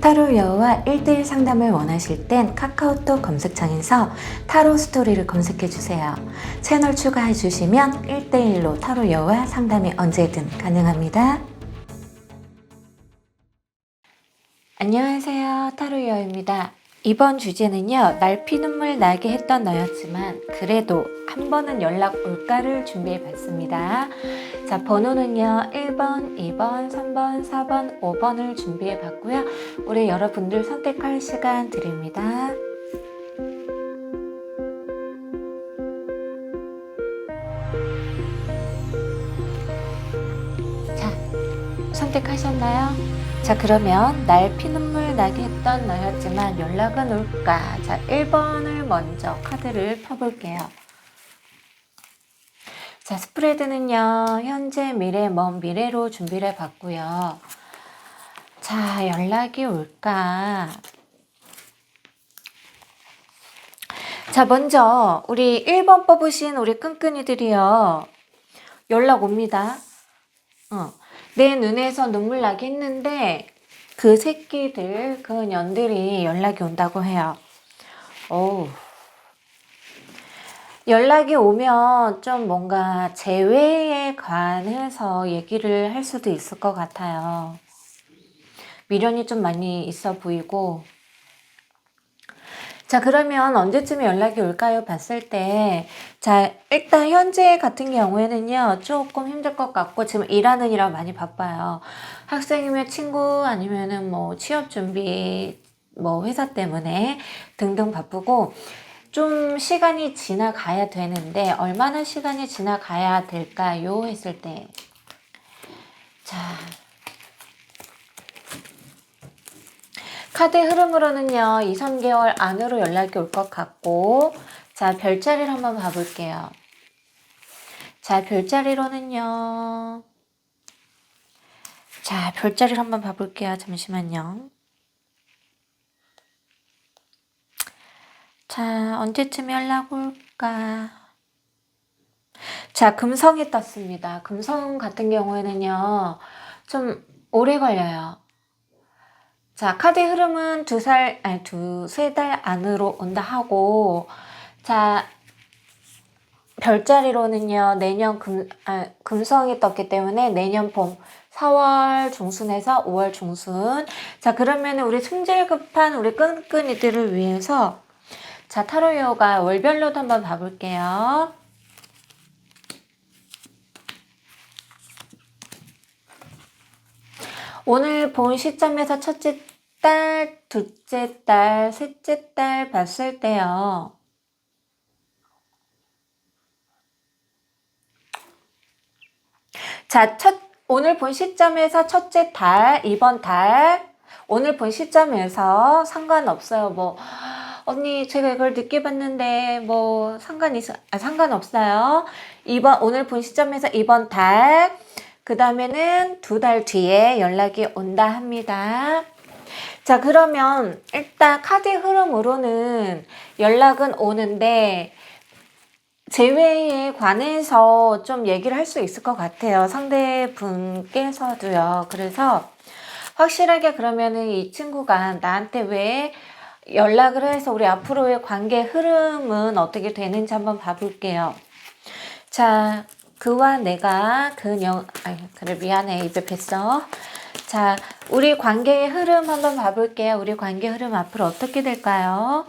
타로 여우와 1대1 상담을 원하실 땐 카카오톡 검색창에서 타로 스토리를 검색해주세요. 채널 추가해주시면 1대1로 타로 여우와 상담이 언제든 가능합니다. 안녕하세요. 타로 여우입니다. 이번 주제는요, 날피 눈물 나게 했던 너였지만 그래도 한 번은 연락 올까를 준비해 봤습니다. 자, 번호는요 1번, 2번, 3번, 4번, 5번을 준비해 봤고요. 우리 여러분들 선택할 시간 드립니다. 자, 선택하셨나요? 자, 그러면 날 피눈물 나게 했던 너였지만 연락은 올까? 자, 1번을 먼저 카드를 펴볼게요. 자, 스프레드는요, 현재, 미래, 먼 미래로 준비를 해봤고요. 자, 연락이 올까? 자, 먼저 우리 1번 뽑으신 우리 끈끈이들이요, 연락 옵니다. 내 눈에서 눈물 나게 했는데 그 새끼들, 그 년들이 연락이 온다고 해요. 오. 연락이 오면 좀 뭔가 재회에 관해서 얘기를 할 수도 있을 것 같아요. 미련이 좀 많이 있어 보이고. 자, 그러면 언제쯤 연락이 올까요? 봤을 때, 자, 일단 현재 같은 경우에는요, 조금 힘들 것 같고, 지금 일하느니라 많이 바빠요. 학생이면 친구, 아니면은 뭐 취업 준비, 뭐 회사 때문에 등등 바쁘고, 좀 시간이 지나가야 되는데, 얼마나 시간이 지나가야 될까요? 했을 때, 자, 카드 흐름으로는요, 2, 3개월 안으로 연락이 올 것 같고, 자, 별자리를 한번 봐볼게요. 자, 별자리로는요, 자, 별자리를 한번 봐볼게요. 잠시만요. 자, 언제쯤 연락 올까? 자, 금성이 떴습니다. 금성 같은 경우에는요, 좀 오래 걸려요. 자, 카드 흐름은 두세 달 안으로 온다 하고, 자, 별자리로는요, 내년 금성이 떴기 때문에 내년 봄, 4월 중순에서 5월 중순. 자, 그러면 우리 승질 급한 우리 끈끈이들을 위해서, 자, 타로 여우가 월별로도 한번 봐볼게요. 오늘 본 시점에서 첫째 딸, 둘째 딸, 셋째 딸 봤을 때요. 자, 오늘 본 시점에서 첫째 달, 이번 달, 오늘 본 시점에서 상관없어요. 뭐, 언니, 제가 이걸 늦게 봤는데, 뭐, 상관없어요. 오늘 본 시점에서 이번 달, 그 다음에는 2달 뒤에 연락이 온다 합니다. 자, 그러면 일단 카드 흐름으로는 연락은 오는데, 재회에 관해서 좀 얘기를 할 수 있을 것 같아요. 상대분께서도요. 그래서 확실하게 그러면은 이 친구가 나한테 왜 연락을 해서 우리 앞으로의 관계 흐름은 어떻게 되는지 한번 봐볼게요. 자, 그와 내가 그래, 미안해. 입에 뱄어. 자, 우리 관계의 흐름 한번 봐볼게요. 우리 관계 흐름 앞으로 어떻게 될까요?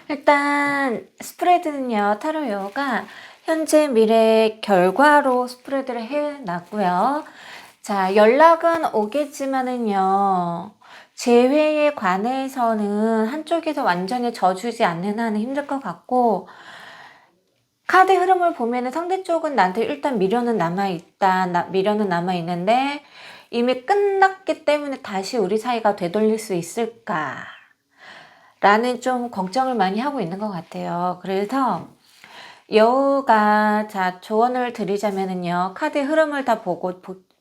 일단 스프레드는요, 타로 여우가 현재 미래 결과로 스프레드를 해놨고요. 자, 연락은 오겠지만은요, 재회에 관해서는 한쪽에서 완전히 져주지 않는 한은 힘들 것 같고, 카드 흐름을 보면은 상대 쪽은 나한테 일단 미련은 미련은 남아있는데 이미 끝났기 때문에 다시 우리 사이가 되돌릴 수 있을까? 라는 좀 걱정을 많이 하고 있는 것 같아요. 그래서 여우가, 자, 조언을 드리자면은요, 카드 흐름을 다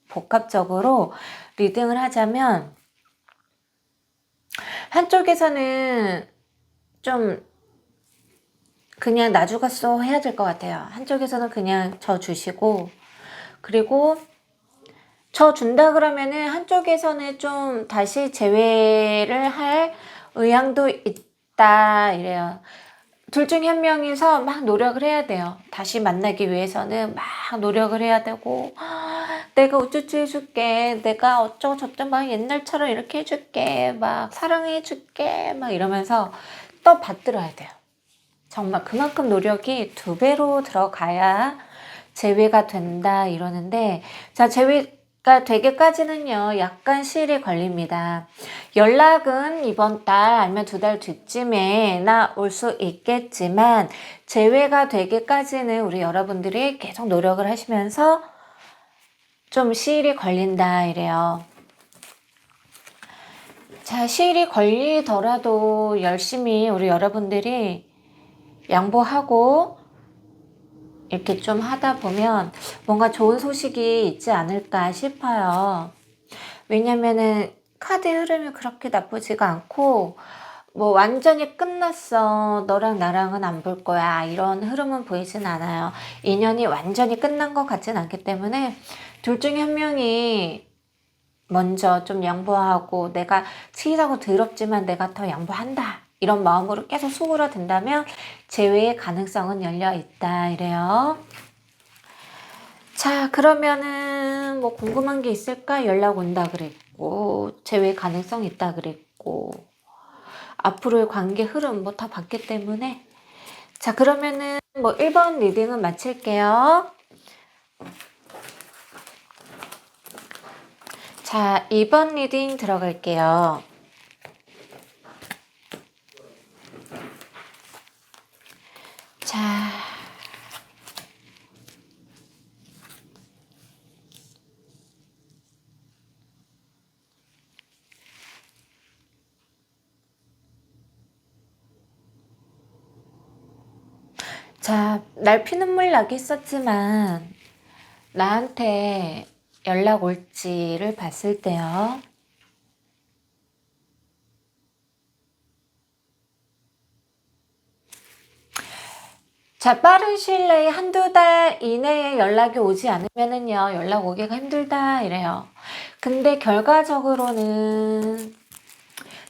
복합적으로 리딩을 하자면 한쪽에서는 좀 그냥 나주가쏘 해야 될 것 같아요. 한쪽에서는 그냥 저 주시고, 그리고 저 준다 그러면은 한쪽에서는 좀 다시 재회를 할 의향도 있다 이래요. 둘 중에 한 명이서 막 노력을 해야 돼요. 다시 만나기 위해서는 막 노력을 해야 되고, 내가 우쭈쭈 해줄게, 내가 어쩌고 저쩌고 막 옛날처럼 이렇게 해줄게, 막 사랑해줄게 막 이러면서 또 받들어야 돼요. 정말 그만큼 노력이 2배로 들어가야 재회가 된다 이러는데, 자, 재회가 되기까지는요 약간 시일이 걸립니다. 연락은 이번 달 아니면 2달 뒤쯤에나 올 수 있겠지만 재회가 되기까지는 우리 여러분들이 계속 노력을 하시면서 좀 시일이 걸린다 이래요. 자, 시일이 걸리더라도 열심히 우리 여러분들이 양보하고 이렇게 좀 하다 보면 뭔가 좋은 소식이 있지 않을까 싶어요. 왜냐면은 카드 흐름이 그렇게 나쁘지가 않고, 뭐 완전히 끝났어, 너랑 나랑은 안 볼 거야, 이런 흐름은 보이진 않아요. 인연이 완전히 끝난 것 같진 않기 때문에 둘 중에 한 명이 먼저 좀 양보하고, 내가 치이하고 더럽지만 내가 더 양보한다 이런 마음으로 계속 수그러든다면 재회의 가능성은 열려 있다 이래요. 자, 그러면은 뭐 궁금한 게 있을까? 연락 온다 그랬고, 재회 가능성 있다 그랬고, 앞으로의 관계 흐름 뭐 다 봤기 때문에, 자, 그러면은 뭐 1번 리딩은 마칠게요. 자, 2번 리딩 들어갈게요. 자, 자, 날 피눈물 나게 했었지만 나한테 연락 올지를 봤을 때요. 자, 빠른 시일 내에 1~2달 이내에 연락이 오지 않으면은요, 연락 오기가 힘들다 이래요. 근데 결과적으로는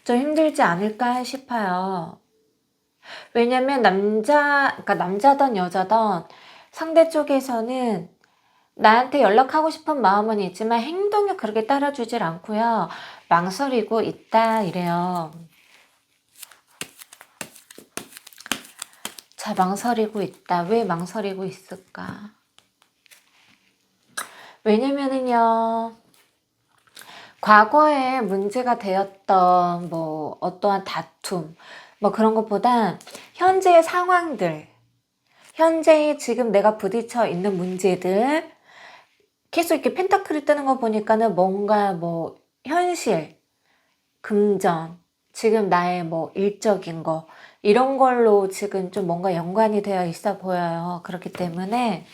좀 힘들지 않을까 싶어요. 왜냐면 그러니까 남자든 여자든 상대 쪽에서는 나한테 연락하고 싶은 마음은 있지만 행동이 그렇게 따라주질 않고요. 망설이고 있다 이래요. 자, 망설이고 있다. 왜 망설이고 있을까? 왜냐면은요, 과거에 문제가 되었던 뭐 어떠한 다툼, 뭐 그런 것보다 현재의 상황들, 현재의 지금 내가 부딪혀 있는 문제들, 계속 이렇게 펜타클이 뜨는 거 보니까는 뭔가 뭐 현실, 금전, 지금 나의 뭐 일적인 거, 이런 걸로 지금 좀 뭔가 연관이 되어 있어 보여요. 그렇기 때문에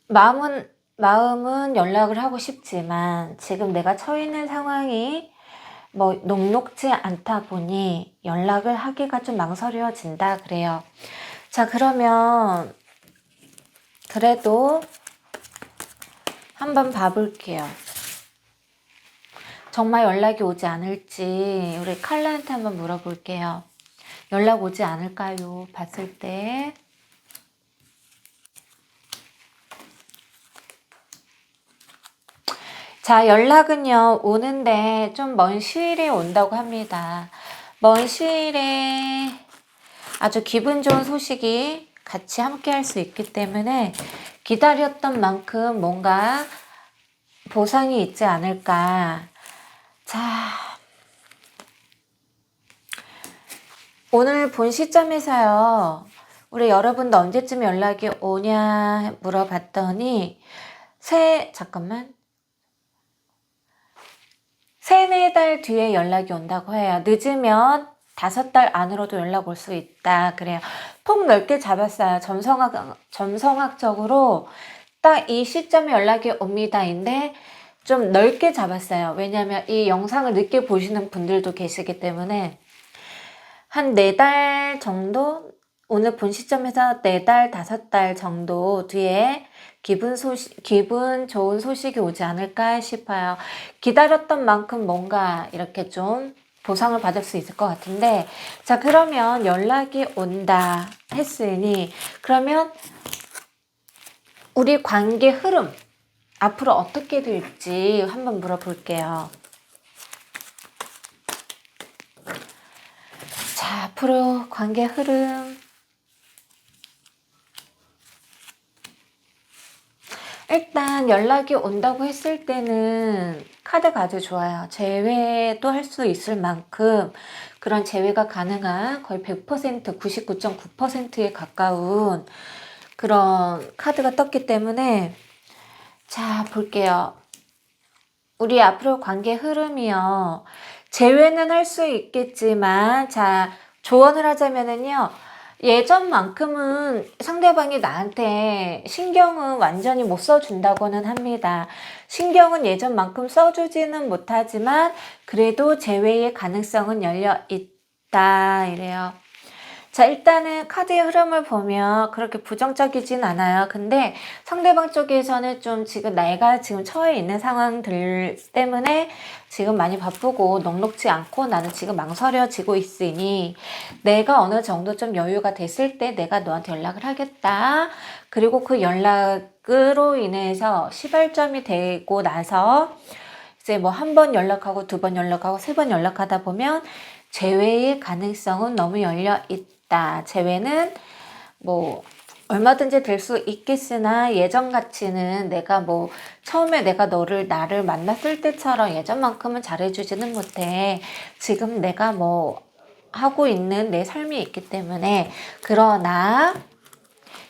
마음은 연락을 하고 싶지만 지금 내가 처해 있는 상황이 뭐 녹록지 않다 보니 연락을 하기가 좀 망설여진다 그래요. 자, 그러면 그래도 한번 봐볼게요. 정말 연락이 오지 않을지 우리 칼라한테 한번 물어볼게요. 연락 오지 않을까요? 봤을 때. 자, 연락은요, 오는데 좀 먼 시일에 온다고 합니다. 먼 시일에 아주 기분 좋은 소식이 같이 함께 할 수 있기 때문에 기다렸던 만큼 뭔가 보상이 있지 않을까. 자, 오늘 본 시점에서요, 우리 여러분도 언제쯤 연락이 오냐 물어봤더니, 잠깐만. 3~4달 뒤에 연락이 온다고 해요. 늦으면 5달 안으로도 연락 올 수 있다 그래요. 폭 넓게 잡았어요. 점성학적으로 딱 이 시점에 연락이 옵니다인데 좀 넓게 잡았어요. 왜냐하면 이 영상을 늦게 보시는 분들도 계시기 때문에 한 4달 정도, 오늘 본 시점에서 4달, 5달 정도 뒤에 기분 좋은 소식이 오지 않을까 싶어요. 기다렸던 만큼 뭔가 이렇게 좀 보상을 받을 수 있을 것 같은데, 자, 그러면 연락이 온다 했으니, 그러면 우리 관계 흐름, 앞으로 어떻게 될지 한번 물어볼게요. 자, 앞으로 관계 흐름. 일단 연락이 온다고 했을 때는 카드가 아주 좋아요. 재회도 할 수 있을 만큼 그런 재회가 가능한 거의 100%, 99.9%에 가까운 그런 카드가 떴기 때문에, 자, 볼게요. 우리 앞으로 관계 흐름이요. 재회는 할 수 있겠지만, 자, 조언을 하자면은요. 예전만큼은 상대방이 나한테 신경은 완전히 못 써준다고는 합니다. 신경은 예전만큼 써주지는 못하지만 그래도 재회의 가능성은 열려 있다 이래요. 자, 일단은 카드의 흐름을 보면 그렇게 부정적이진 않아요. 근데 상대방 쪽에서는 좀 지금 내가 지금 처해 있는 상황들 때문에 지금 많이 바쁘고 넉넉지 않고 나는 지금 망설여지고 있으니 내가 어느 정도 좀 여유가 됐을 때 내가 너한테 연락을 하겠다. 그리고 그 연락으로 인해서 시발점이 되고 나서 이제 뭐 한 번 연락하고 2번 연락하고 3번 연락하다 보면 재회의 가능성은 너무 열려 있다. 재회는 뭐 얼마든지 될 수 있겠으나 예전같이는 내가 뭐 처음에 내가 나를 만났을 때처럼 예전만큼은 잘해주지는 못해. 지금 내가 뭐 하고 있는 내 삶이 있기 때문에. 그러나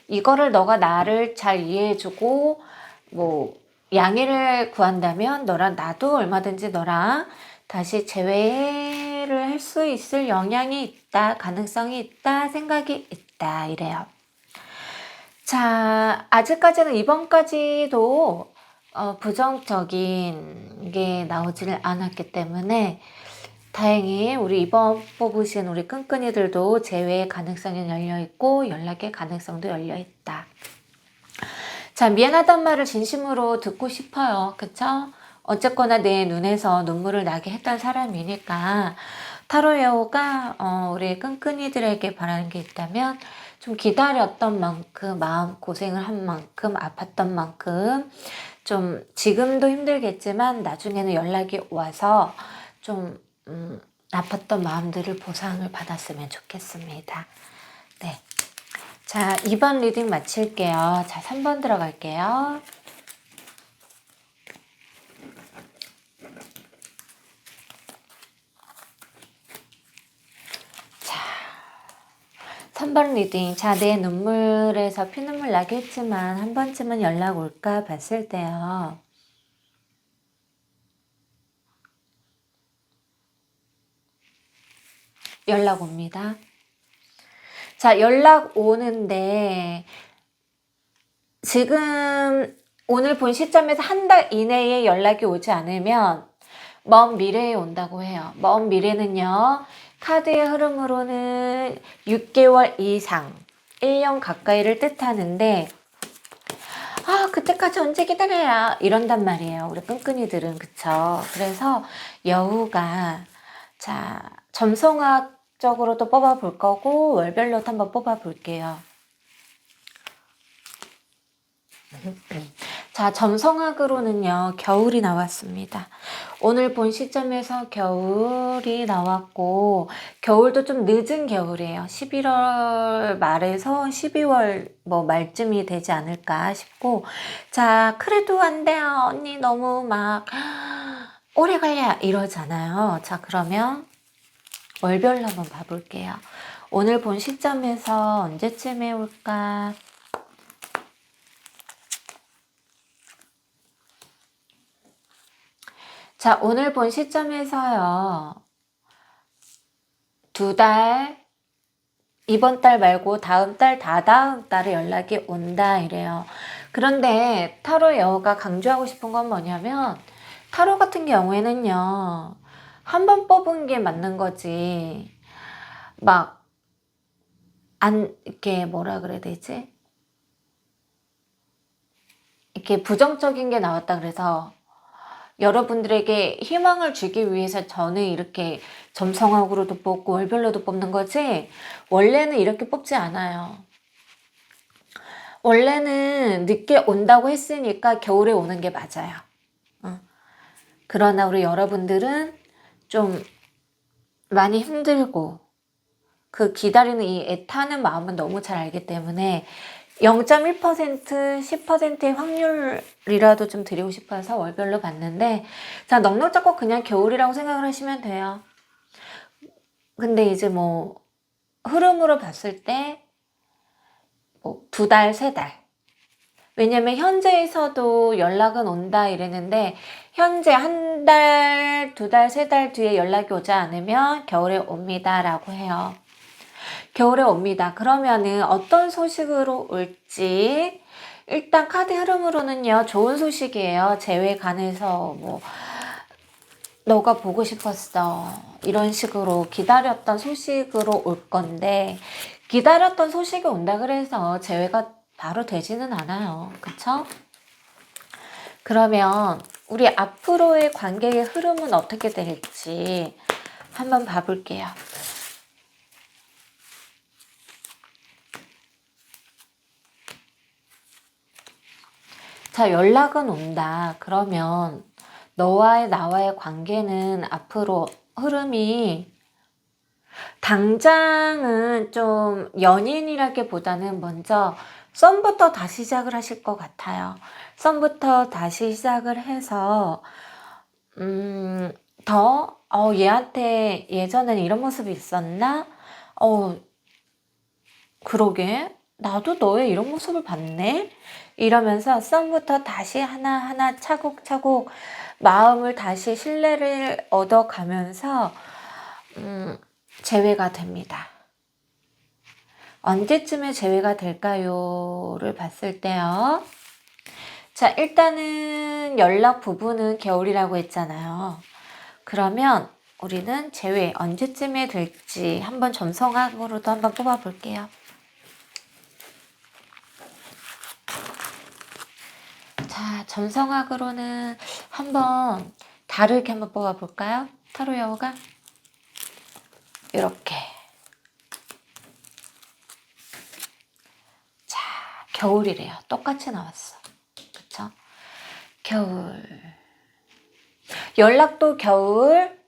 이거를 너가 나를 잘 이해해주고 뭐 양해를 구한다면 너랑 나도 얼마든지 너랑 다시 재회를 할 수 있을 영향이 있다, 가능성이 있다, 생각이 있다 이래요. 자, 아직까지는 이번까지도 부정적인 게 나오지를 않았기 때문에 다행히 우리 이번 뽑으신 우리 끈끈이들도 재회의 가능성이 열려있고 연락의 가능성도 열려있다. 자, 미안하단 말을 진심으로 듣고 싶어요. 그쵸? 어쨌거나 내 눈에서 눈물을 나게 했던 사람이니까 타로 여우가 우리 끈끈이들에게 바라는 게 있다면 좀 기다렸던 만큼 마음 고생을 한 만큼 아팠던 만큼 좀 지금도 힘들겠지만 나중에는 연락이 와서 좀 아팠던 마음들을 보상을 받았으면 좋겠습니다. 네. 자, 2번 리딩 마칠게요. 자, 3번 들어갈게요. 자, 3번 리딩. 자, 내 눈물에서 피눈물 나겠지만 한 번쯤은 연락 올까 봤을 때요. 연락 옵니다. 자, 연락 오는데 지금 오늘 본 시점에서 한 달 이내에 연락이 오지 않으면 먼 미래에 온다고 해요. 먼 미래는요. 카드의 흐름으로는 6개월 이상, 1년 가까이를 뜻하는데 그때까지 언제 기다려야 이런단 말이에요. 우리 끈끈이들은. 그쵸? 그래서 여우가 자, 점성학적으로도 뽑아볼 거고 월별로도 한번 뽑아볼게요. 자, 점성학으로는요, 겨울이 나왔습니다. 오늘 본 시점에서 겨울이 나왔고, 겨울도 좀 늦은 겨울이에요. 11월 말에서 12월 뭐 말쯤이 되지 않을까 싶고, 자, 그래도 안 돼요. 언니 너무 막, 오래 걸려. 이러잖아요. 자, 그러면 월별로 한번 봐볼게요. 오늘 본 시점에서 언제쯤에 올까? 자, 오늘 본 시점에서요. 2달, 이번 달 말고 다음 달, 다다음 달에 연락이 온다 이래요. 그런데 타로 여우가 강조하고 싶은 건 뭐냐면 타로 같은 경우에는요. 한 번 뽑은 게 맞는 거지. 막 이렇게 뭐라 그래야 되지? 이렇게 부정적인 게 나왔다 그래서 여러분들에게 희망을 주기 위해서 저는 이렇게 점성학으로도 뽑고 월별로도 뽑는 거지 원래는 이렇게 뽑지 않아요. 원래는 늦게 온다고 했으니까 겨울에 오는 게 맞아요. 그러나 우리 여러분들은 좀 많이 힘들고 그 기다리는 이 애타는 마음은 너무 잘 알기 때문에 0.1%, 10%의 확률이라도 좀 드리고 싶어서 월별로 봤는데 자, 넉넉 잡고 그냥 겨울이라고 생각을 하시면 돼요. 근데 이제 뭐 흐름으로 봤을 때 뭐 2달, 3달. 왜냐면 현재에서도 연락은 온다 이랬는데 현재 1달, 2달, 3달 뒤에 연락이 오지 않으면 겨울에 옵니다 라고 해요. 겨울에 옵니다. 그러면은 어떤 소식으로 올지 일단 카드 흐름으로는요 좋은 소식이에요. 재회 관해서 뭐 너가 보고 싶었어 이런 식으로 기다렸던 소식으로 올 건데 기다렸던 소식이 온다 그래서 재회가 바로 되지는 않아요. 그쵸? 그러면 우리 앞으로의 관계의 흐름은 어떻게 될지 한번 봐볼게요. 자, 연락은 온다. 그러면 너와의 나와의 관계는 앞으로 흐름이 당장은 좀 연인이라기보다는 먼저 썸부터 다시 시작을 하실 것 같아요. 썸부터 다시 시작을 해서 얘한테 예전에는 이런 모습이 있었나? 그러게 나도 너의 이런 모습을 봤네? 이러면서 썸부터 다시 하나하나 차곡차곡 마음을 다시 신뢰를 얻어가면서 재회가 됩니다. 언제쯤에 재회가 될까요?를 봤을 때요. 자, 일단은 연락 부분은 겨울이라고 했잖아요. 그러면 우리는 재회 언제쯤에 될지 한번 점성학으로도 한번 뽑아볼게요. 자, 점성학으로는 한번 다르게 한번 뽑아볼까요? 타로 여우가 이렇게. 자, 겨울이래요. 똑같이 나왔어. 그쵸? 겨울. 연락도 겨울,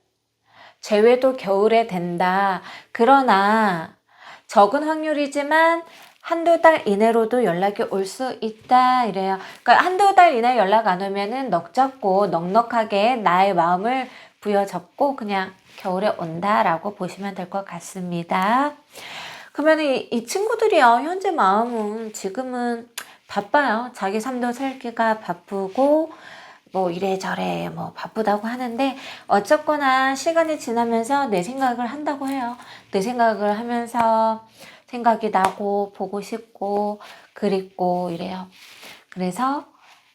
재회도 겨울에 된다. 그러나 적은 확률이지만 한두 달 이내로도 연락이 올 수 있다 이래요. 그러니까 한두 달 이내 연락 안 오면은 넉잡고 넉넉하게 나의 마음을 부여잡고 그냥 겨울에 온다라고 보시면 될 것 같습니다. 그러면 이 친구들이요 현재 마음은 지금은 바빠요. 자기 삶도 살기가 바쁘고 뭐 이래저래 뭐 바쁘다고 하는데 어쨌거나 시간이 지나면서 내 생각을 한다고 해요. 내 생각을 하면서 생각이 나고 보고 싶고 그립고 이래요. 그래서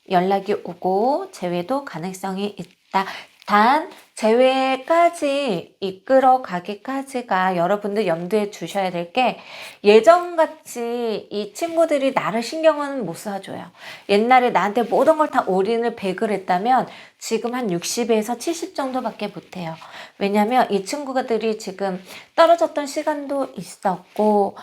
연락이 오고 재회도 가능성이 있다. 단 재회까지 이끌어 가기까지가 여러분들 염두에 두셔야 될 게 예전같이 이 친구들이 나를 신경은 못 써줘요. 옛날에 나한테 모든 걸 다 올인을 100을 했다면 지금 한 60에서 70 정도밖에 못해요. 왜냐면 이 친구들이 지금 떨어졌던 시간도 있었고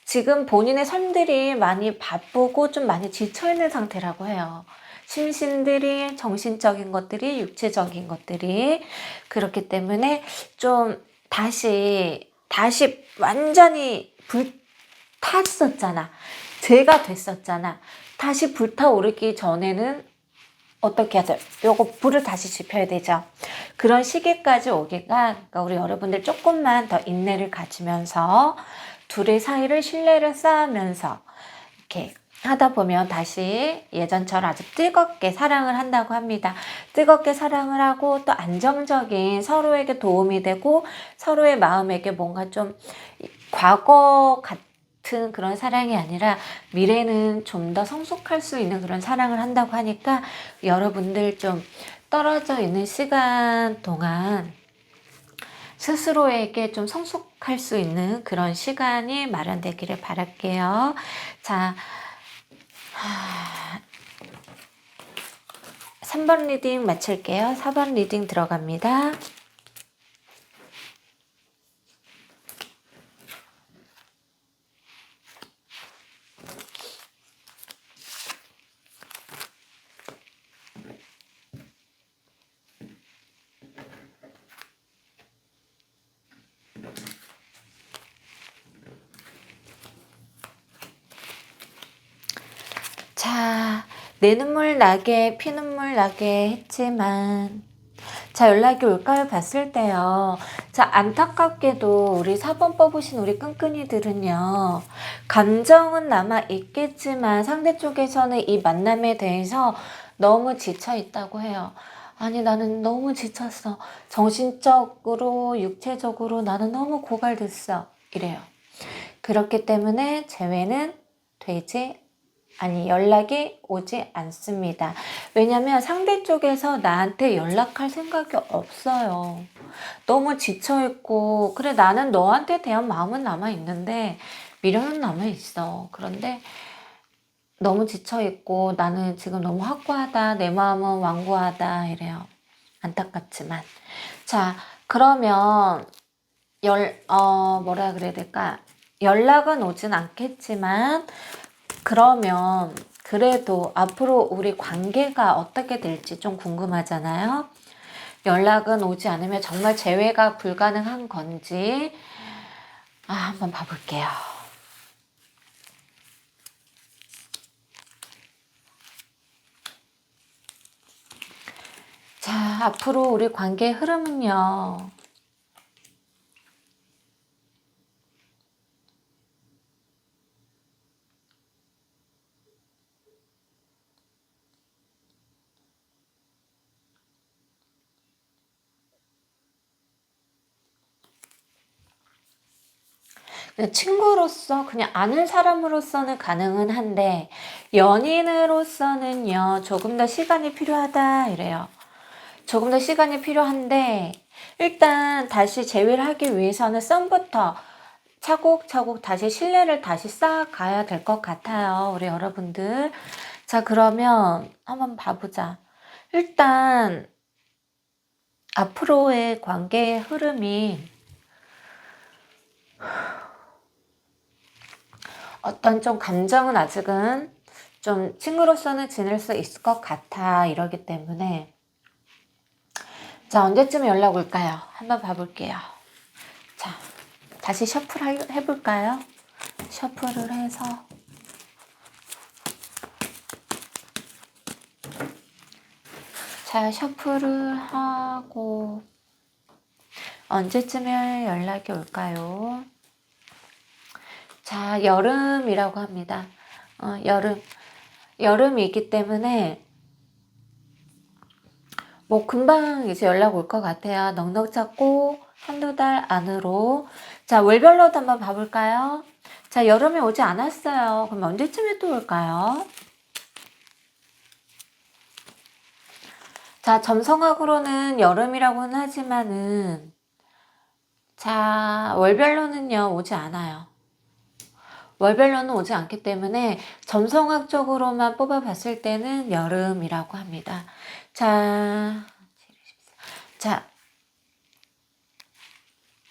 지금 본인의 삶들이 많이 바쁘고 좀 많이 지쳐있는 상태라고 해요. 심신들이 정신적인 것들이 육체적인 것들이 그렇기 때문에 좀 다시 완전히 불탔었잖아. 죄가 됐었잖아. 다시 불타오르기 전에는 어떻게 하세요? 요거 불을 다시 지펴야 되죠. 그런 시기까지 오기가 그러니까 우리 여러분들 조금만 더 인내를 가지면서 둘의 사이를 신뢰를 쌓으면서 이렇게 하다 보면 다시 예전처럼 아주 뜨겁게 사랑을 한다고 합니다. 뜨겁게 사랑을 하고 또 안정적인 서로에게 도움이 되고 서로의 마음에게 뭔가 좀 과거 같은 같은 그런 사랑이 아니라 미래는 좀 더 성숙할 수 있는 그런 사랑을 한다고 하니까 여러분들 좀 떨어져 있는 시간 동안 스스로에게 좀 성숙할 수 있는 그런 시간이 마련되기를 바랄게요. 자, 3번 리딩 마칠게요. 4번 리딩 들어갑니다. 자, 내 눈물 나게 피눈물 나게 했지만 자, 연락이 올까요? 봤을 때요. 자, 안타깝게도 우리 4번 뽑으신 우리 끈끈이들은요. 감정은 남아 있겠지만 상대 쪽에서는 이 만남에 대해서 너무 지쳐 있다고 해요. 아니, 나는 너무 지쳤어. 정신적으로, 육체적으로 나는 너무 고갈됐어. 이래요. 그렇기 때문에 재회는 되지 연락이 오지 않습니다. 왜냐면 상대 쪽에서 나한테 연락할 생각이 없어요. 너무 지쳐있고, 그래, 나는 너한테 대한 마음은 남아있는데, 미련은 남아있어. 그런데 너무 지쳐있고, 나는 지금 너무 확고하다. 내 마음은 완고하다. 이래요. 안타깝지만. 자, 그러면, 뭐라 그래야 될까? 연락은 오진 않겠지만, 그러면 그래도 앞으로 우리 관계가 어떻게 될지 좀 궁금하잖아요. 연락은 오지 않으면 정말 재회가 불가능한 건지 한번 봐볼게요. 자, 앞으로 우리 관계의 흐름은요. 친구로서 그냥 아는 사람으로서는 가능은 한데 연인으로서는요 조금 더 시간이 필요하다 이래요. 조금 더 시간이 필요한데 일단 다시 재회를 하기 위해서는 썸부터 차곡차곡 다시 신뢰를 다시 쌓아가야 될 것 같아요. 우리 여러분들. 자, 그러면 한번 봐보자. 일단 앞으로의 관계의 흐름이 어떤 좀 감정은 아직은 좀 친구로서는 지낼 수 있을 것 같아. 이러기 때문에 자, 언제쯤 연락 올까요? 한번 봐볼게요. 자, 다시 셔플 해볼까요? 셔플을 해서 자, 셔플을 하고 언제쯤에 연락이 올까요? 자, 여름이라고 합니다. 여름이기 때문에 뭐 금방 이제 연락 올 것 같아요. 넉넉 잡고 한두 달 안으로. 자, 월별로도 한번 봐볼까요? 자, 여름이 오지 않았어요. 그럼 언제쯤에 또 올까요? 자, 점성학으로는 여름이라고는 하지만은 자, 월별로는요, 오지 않아요. 월별로는 오지 않기 때문에 점성학적으로만 뽑아봤을 때는 여름이라고 합니다. 자,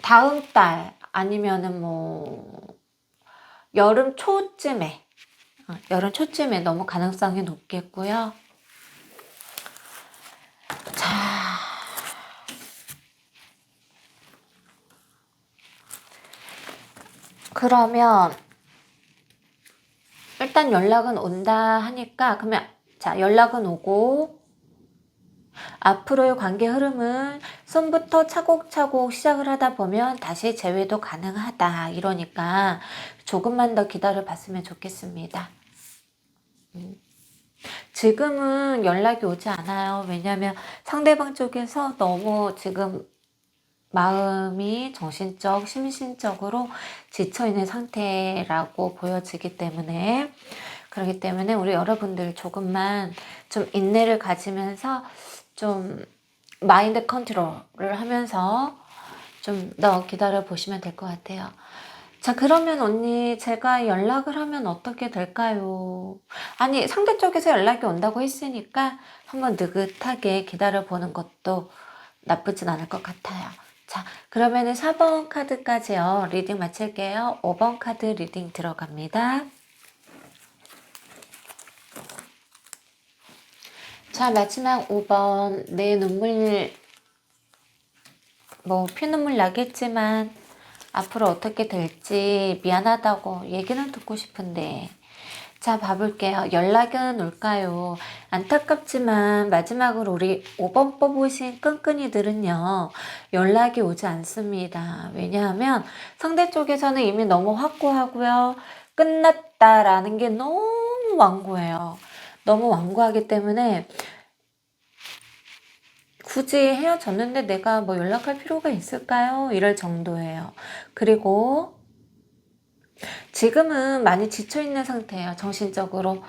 다음 달 아니면은 뭐 여름 초쯤에 너무 가능성이 높겠고요. 자, 그러면 일단 연락은 온다 하니까 그러면 자, 연락은 오고 앞으로의 관계 흐름은 손부터 차곡차곡 시작을 하다 보면 다시 재회도 가능하다. 이러니까 조금만 더 기다려 봤으면 좋겠습니다. 지금은 연락이 오지 않아요. 왜냐하면 상대방 쪽에서 너무 지금 마음이 정신적, 심신적으로 지쳐있는 상태라고 보여지기 때문에, 그렇기 때문에 우리 여러분들 조금만 좀 인내를 가지면서 좀 마인드 컨트롤을 하면서 좀 더 기다려 보시면 될 것 같아요. 자, 그러면 언니, 제가 연락을 하면 어떻게 될까요? 아니, 상대 쪽에서 연락이 온다고 했으니까 한번 느긋하게 기다려 보는 것도 나쁘진 않을 것 같아요. 자, 그러면은 4번 카드까지요. 리딩 마칠게요. 5번 카드 리딩 들어갑니다. 자, 마지막 5번. 내 눈물, 피눈물 나겠지만 앞으로 어떻게 될지 미안하다고 얘기는 듣고 싶은데. 자, 봐볼게요. 연락은 올까요? 안타깝지만 마지막으로 우리 5번 뽑으신 끈끈이들은요, 연락이 오지 않습니다. 왜냐하면 상대 쪽에서는 이미 너무 확고하고요. 끝났다라는 게 너무 완고해요. 너무 완고하기 때문에 굳이 헤어졌는데 내가 뭐 연락할 필요가 있을까요? 이럴 정도예요. 그리고 지금은 많이 지쳐있는 상태예요. 정신적으로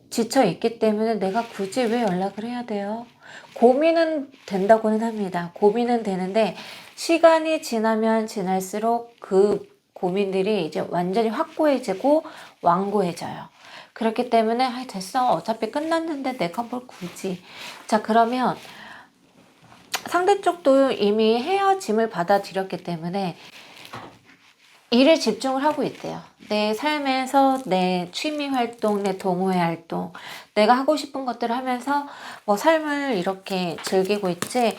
지쳐있기 때문에 내가 굳이 왜 연락을 해야 돼요? 고민은 된다고는 합니다. 고민은 되는데 시간이 지나면 지날수록 그 고민들이 이제 완전히 확고해지고 완고해져요. 그렇기 때문에 됐어. 어차피 끝났는데 내가 뭘 굳이. 자, 그러면 상대 쪽도 이미 헤어짐을 받아들였기 때문에 일에 집중을 하고 있대요. 내 삶에서 내 취미 활동, 내 동호회 활동, 내가 하고 싶은 것들을 하면서 삶을 이렇게 즐기고 있지,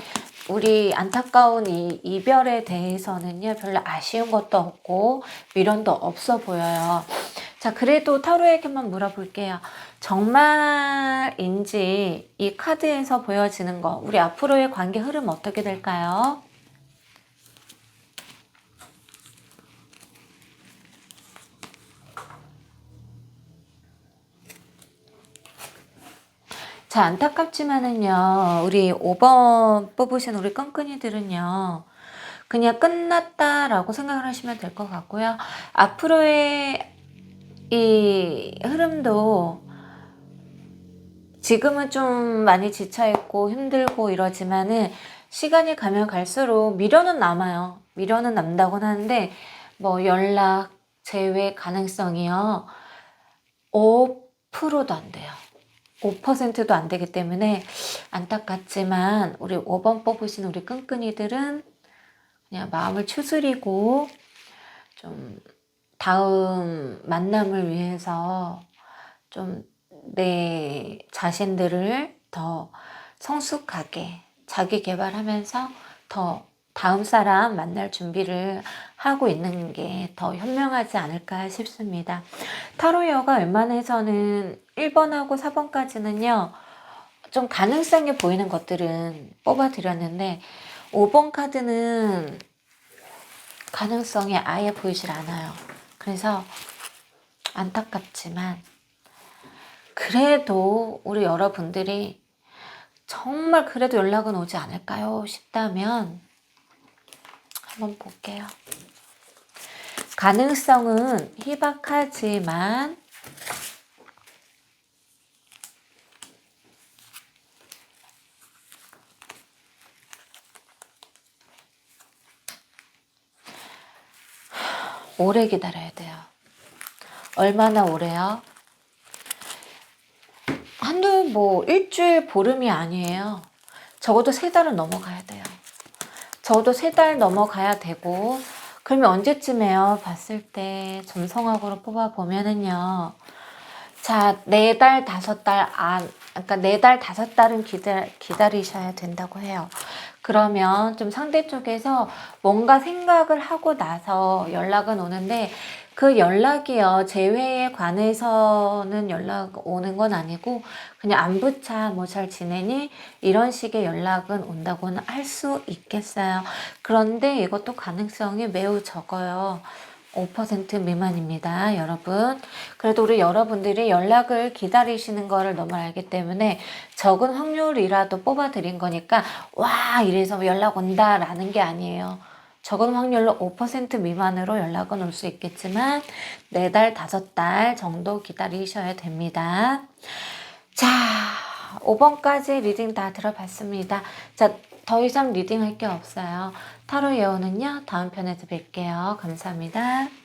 우리 안타까운 이 이별에 대해서는요, 별로 아쉬운 것도 없고 미련도 없어 보여요. 자, 그래도 타로에게만 물어볼게요. 정말인지 이 카드에서 보여지는 거, 우리 앞으로의 관계 흐름 어떻게 될까요? 자, 안타깝지만은요, 우리 5번 뽑으신 우리 끈끈이들은요, 그냥 끝났다라고 생각을 하시면 될 것 같고요. 앞으로의 이 흐름도 지금은 좀 많이 지쳐있고 힘들고 이러지만은 시간이 가면 갈수록 미련은 남아요. 미련은 남다고는 하는데, 연락, 재회 가능성이요, 5%도 안 돼요. 5%도 안 되기 때문에 안타깝지만 우리 5번 뽑으신 우리 끈끈이들은 그냥 마음을 추스리고 좀 다음 만남을 위해서 좀 내 자신들을 더 성숙하게 자기 개발하면서 더 다음 사람 만날 준비를 하고 있는 게 더 현명하지 않을까 싶습니다. 타로여가 웬만해서는 1번하고 4번까지는요, 좀 가능성이 보이는 것들은 뽑아드렸는데 5번 카드는 가능성이 아예 보이질 않아요. 그래서 안타깝지만 그래도 우리 여러분들이 정말 그래도 연락은 오지 않을까요? 싶다면 한번 볼게요. 가능성은 희박하지만 오래 기다려야 돼요. 얼마나 오래요? 일주일, 보름이 아니에요. 적어도 3달은 넘어가야 돼요. 적어도 3달 넘어가야 되고, 그러면 언제쯤에요? 봤을 때 점성학으로 뽑아보면은요. 자, 4달, 5달 그러니까 4달, 5달은 기다리셔야 된다고 해요. 그러면 좀 상대 쪽에서 뭔가 생각을 하고 나서 연락은 오는데, 그 연락이요, 재회에 관해서는 연락 오는 건 아니고 그냥 안부차 잘 지내니 이런 식의 연락은 온다고는 할 수 있겠어요. 그런데 이것도 가능성이 매우 적어요. 5% 미만입니다, 여러분. 그래도 우리 여러분들이 연락을 기다리시는 거를 너무 알기 때문에 적은 확률이라도 뽑아드린 거니까 와 이래서 연락 온다 라는 게 아니에요. 적은 확률로 5% 미만으로 연락은 올 수 있겠지만 4달, 5달 정도 기다리셔야 됩니다. 자, 5번까지 리딩 다 들어봤습니다. 자, 더 이상 리딩 할 게 없어요. 타로 예언은요, 다음 편에서 뵐게요. 감사합니다.